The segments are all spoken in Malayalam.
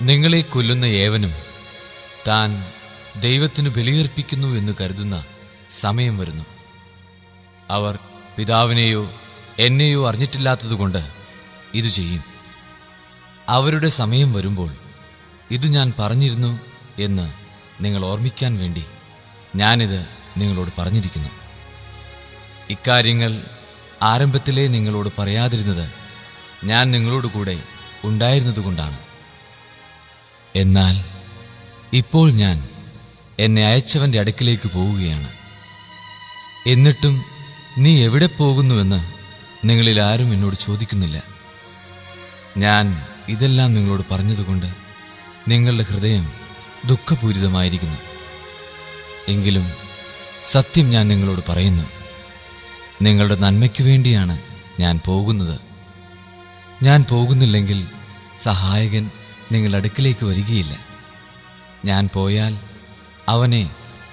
നിങ്ങളെ കൊല്ലുന്ന ഏവനും താൻ ദൈവത്തിനു ബലിയർപ്പിക്കുന്നു എന്ന് കരുതുന്ന സമയം വരുന്നു. അവർ പിതാവിനെയോ എന്നെയോ അറിഞ്ഞിട്ടില്ലാത്തതുകൊണ്ട് ഇത് ചെയ്യും. അവരുടെ സമയം വരുമ്പോൾ ഇത് ഞാൻ പറഞ്ഞിരുന്നു എന്ന് നിങ്ങൾ ഓർമ്മിക്കാൻ വേണ്ടി ഞാനിത് നിങ്ങളോട് പറഞ്ഞിരിക്കുന്നു. ഇക്കാര്യങ്ങൾ ആരംഭത്തിലേ നിങ്ങളോട് പറയാതിരുന്നത് ഞാൻ നിങ്ങളോട് കൂടെ ഉണ്ടായിരുന്നതുകൊണ്ടാണ്. എന്നാൽ ഇപ്പോൾ ഞാൻ എന്നെ അയച്ചവന്റെ അടുക്കിലേക്ക് പോവുകയാണ്. എന്നിട്ടും നീ എവിടെ പോകുന്നുവെന്ന് നിങ്ങളിൽ ആരും എന്നോട് ചോദിക്കുന്നില്ല. ഞാൻ ഇതെല്ലാം നിങ്ങളോട് പറഞ്ഞതുകൊണ്ട് നിങ്ങളുടെ ഹൃദയം ദുഃഖപൂരിതമായിരിക്കുന്നു. എങ്കിലും സത്യം ഞാൻ നിങ്ങളോട് പറയുന്നു, നിങ്ങളുടെ നന്മയ്ക്കു വേണ്ടിയാണ് ഞാൻ പോകുന്നത്. ഞാൻ പോകുന്നില്ലെങ്കിൽ സഹായകൻ നിങ്ങളുടെ അടുക്കിലേക്ക് വരികയില്ല. ഞാൻ പോയാൽ അവനെ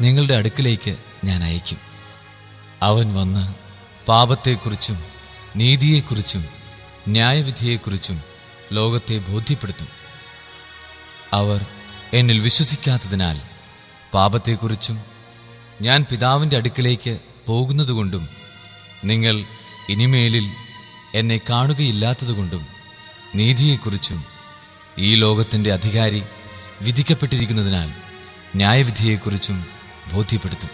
നിങ്ങളുടെ അടുക്കിലേക്ക് ഞാൻ അയക്കും. അവൻ വന്ന് പാപത്തെക്കുറിച്ചും നീതിയെക്കുറിച്ചും ന്യായവിധിയെക്കുറിച്ചും ലോകത്തെ ബോധ്യപ്പെടുത്തും. അവർ എന്നിൽ വിശ്വസിക്കാത്തതിനാൽ പാപത്തെക്കുറിച്ചും ഞാൻ പിതാവിൻ്റെ അടുക്കിലേക്ക് പോകുന്നതുകൊണ്ടും നിങ്ങൾ ഇനിമേലിൽ എന്നെ കാണുകയില്ലാത്തതുകൊണ്ടും നീതിയെക്കുറിച്ചും ഈ ലോകത്തിൻ്റെ അധികാരി വിധിക്കപ്പെട്ടിരിക്കുന്നതിനാൽ ന്യായവിധിയെക്കുറിച്ചും ബോധ്യപ്പെടുത്തും.